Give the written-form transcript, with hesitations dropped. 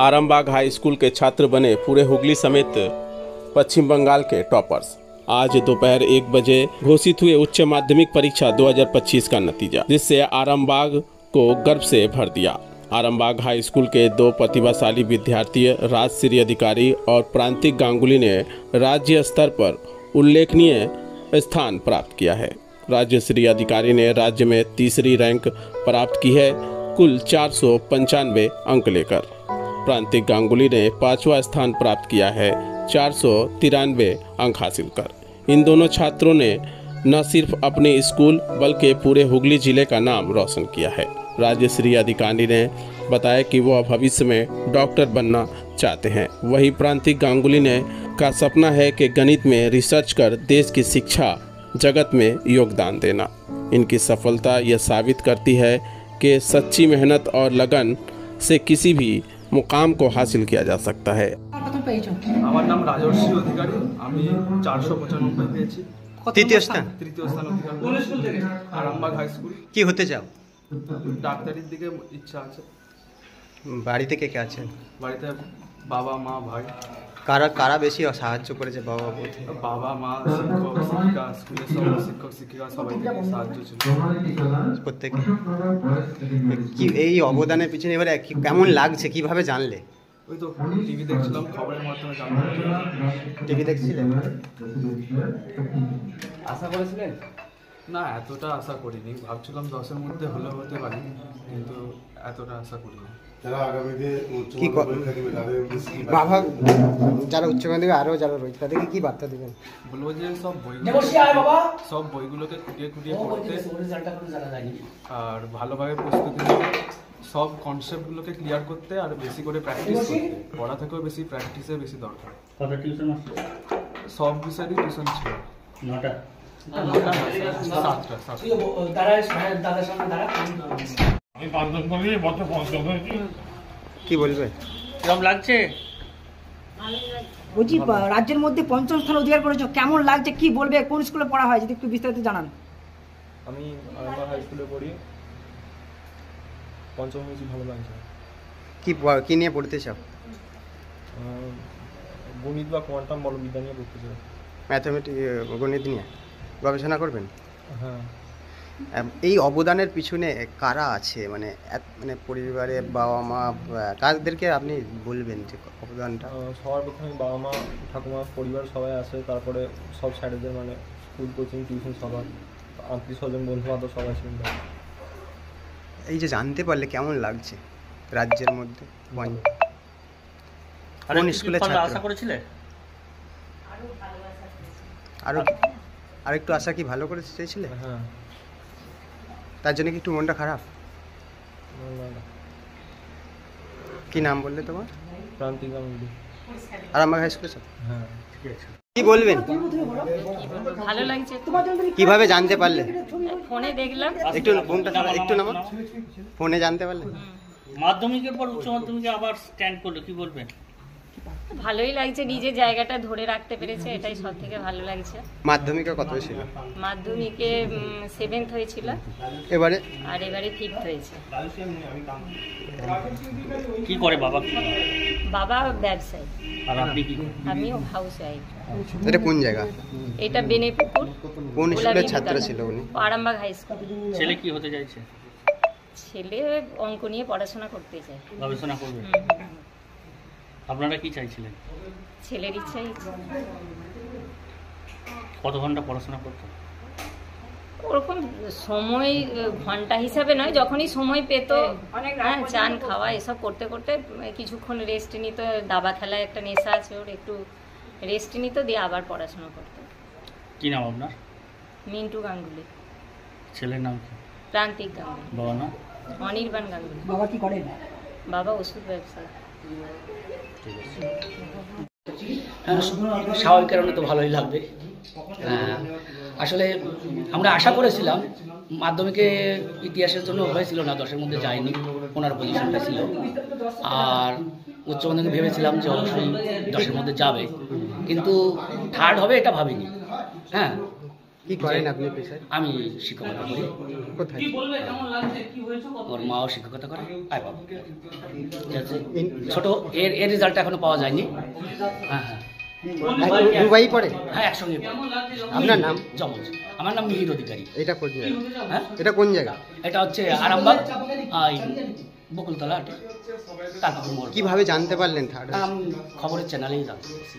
Arambagh high school के छात्र बने पूरे हुगली समेत पश्चिम बंगाल के टॉपर्स। आज दोपहर 1 बजे घोषित हुए उच्च माध्यमिक परीक्षा 2025 का नतीजा, जिससे आरामबाग को गर्व से भर दिया। आरामबाग हाई स्कूल के 2 प्रतिभाशाली विद्यार्थी राजश्री अधिकारी और प्रांतिक गांगुली ने राज्य स्तर पर उल्लेखनीय स्थान प्राप्त किया है। राजश्री अधिकारी ने राज्य में तीसरी रैंक प्राप्त की है, कुल 495 अंक लेकर। प्रांतिक गांगुली ने 5वां स्थान प्राप्त किया है, 493 अंक हासिल कर। इन दोनों छात्रों ने न सिर्फ अपने स्कूल बल्कि पूरे हुगली जिले का नाम रोशन किया है। राजश्री अधिकारी ने बताया कि वह भविष्य में डॉक्टर बनना चाहते हैं। वहीं प्रांतिक गांगुली ने का सपना है कि गणित में रिसर्च कर देश की शिक्षा जगत में योगदान देना। इनकी सफलता यह साबित करती है कि सच्ची मेहनत और लगन से किसी भी मुकाम को हासिल किया जा सकता है। আমার নাম রাজশ্রী অধিকারী, আমি 495 পেয়েছি। তৃতীয় স্থান অধিকার আরামবাগ হাই স্কুল। কি হতে চাও? ডাক্তারির দিকে ইচ্ছা আছে। বাড়িতে কে কে আছেন? বাড়িতে বাবা মা ভাই। কারা কারা বেশি সাহায্য করেছে? বাবা মা, শিক্ষক শিক্ষিকা, স্কুলের সব শিক্ষক শিক্ষিকা সবাই থেকে সাহায্য ছিল প্রত্যেকে। কি এই অবদানের পিছনে এবারে কেমন লাগছে, কিভাবে জানলে? ওই তো টিভি দেখছিলাম, খবরের মাধ্যমে জানলাম। টিভি দেখছিলেন? আশা করেছিলেন? না, এতটা আশা করিনি। ভাবছিলাম 10-এর মধ্যে হলেও হতে পারি, কিন্তু এতটা আশা করিনি। বাবা যারা উচ্চ মাধ্যমিক আরও যারা রয়েছে তাদেরকে কি বার্তা দেবেন? বলবো যে সব বইগুলোকে খুঁটিয়ে খুঁটিয়ে পড়তে আর ভালোভাবে প্রস্তুতি নিতে, সব কনসেপ্টগুলোকে ক্লিয়ার করতে আর বেশি করে প্র্যাকটিস করতে। পড়া থেকেও বেশি প্র্যাকটিসে বেশি দরকার। সব বিষয়েরই টিউশন ছিল। 9টা কি বলবে? কেমন লাগছে? বলছি রাজ্যের মধ্যে 5ম স্থান অধিকার করেছো, কেমন লাগছে, কি বলবে? কোন স্কুলে পড়া হয় যদি একটু বিস্তারিত জানান। আমি আরামবাগ হাই স্কুলে পড়ি, 5ম হয়েছি, ভালো লাগছে। কি নিয়ে পড়তে চাও? গণিত বা কোয়ান্টাম বলবিদ্যা নিয়ে পড়তে চাই। ম্যাথমেটিক গণিত নিয়ে গবেষণা করবেন? হ্যাঁ। এই অবদানের পিছনে কারা আছে, মানে পরিবারে বাবা মা, কাদেরকে আপনি বলবেন যে অবদানটা? সবার প্রথমে বাবা মা, ঠাকুমা, পরিবার সবাই আছে। তারপরে সব স্যারেদের, মানে স্কুল, কোচিং, টিউশন সবার, আত্মীয় স্বজন, বন্ধু বান্ধব সবাই ছিলেন। এই যে জানতে পারলে কেমন লাগছে রাজ্যের মধ্যে? কোন স্কুলের ছাত্র? আশা করেছিলে? আর একটু আশা কি ভালো করে চেয়েছিলে? হ্যাঁ। তার জন্য কি একটু মনটা খারাপ? কি নাম বললে তোমার? প্রান্তিক গাঙ্গুলি। আরামবাগ হাই স্কুলের সাথে? হ্যাঁ। কি বলবেন? ভালো লাগছে। কিভাবে জানতে পারলে? ফোনে দেখলাম। একটু নামা। ফোনে জানতে পারলে? মাধ্যমিকের পর উচ্চ মাধ্যমিকে আবার স্ট্যান্ড করলো, কি বলবেন? ভালোই লাগছে, নিজের জায়গাটা ধরে রাখতে পেরেছে, এটাই সব থেকে ভালো লাগছে। মাধ্যমিকে কত হয়েছিল? মাধ্যমিকে 7th হয়েছিল, এবারে 5th হয়েছে। কি করে বাবা? বাবা ব্যবসায়ী। আর আপনি কি? আমিও হাউস ওয়াইফ। এটা কোন জায়গা? এটা বেনেপুকুর। কোন স্কুলের ছাত্র ছিল উনি? Arambagh high school. ছেলে কি হতে চাইছে? ছেলে অঙ্ক নিয়ে পড়াশোনা করতে চায়। গবেষণা করবে? আপনারা কি চাইছিলেন? ছেলের ইচ্ছাই। কত ঘন্টা পড়াশোনা করতো? ওরকম সময় ঘন্টা হিসাবে নয়, যখনই সময় পেত, হ্যাঁ, চান খাওয়া এসব করতে করতে কিছুক্ষণ রেস্ট নিত। দাবা খেলায় একটা নেশা আছে ওর, একটু রেস্ট নিত, দিয়ে আবার পড়াশোনা করতো। কি নাম আপনার? মিন্টু গাঙ্গুলি। ছেলের নাম কি? প্রান্তিক গাঙ্গুলি। বাবা নাম? অনির্বাণ গাঙ্গুলি। বাবা কি করেন? বাবা ওষুধ ব্যবসায়ী। স্বাভাবিক কারণে তো ভালোই লাগবে। আসলে আমরা আশা করেছিলাম, মাধ্যমিকে ইতিহাসের জন্য হয়েছিল না, 10-এর মধ্যে যায়নি, 15 পজিশনটা ছিল। আর উচ্চ মাধ্যমিকে ভেবেছিলাম যে অবশ্যই 10-এর মধ্যে যাবে, কিন্তু 3rd হবে এটা ভাবিনি। হ্যাঁ, কি করেন আপনি পেশায়? আমি শিক্ষকতা করি। কোথায়? ওর মাও শিক্ষকতা করে। আয় বাবা, ঠিক আছে। ছোট এর রেজাল্টটা এখনো পাওয়া যায়নি। হ্যাঁ হ্যাঁ দুবাই পড়ে? হ্যাঁ, একসঙ্গে। আপনার নাম? জমজ। আমার নাম মিহির অধিকারী। এটা কোন জায়গা? হ্যাঁ, এটা কোন জায়গা? এটা হচ্ছে আরামবাগ, বকুলতলা, তারপর মোড়। কিভাবে জানতে পারলেন থার্ড? খবরের চ্যানেলেই জানতে পেরেছি।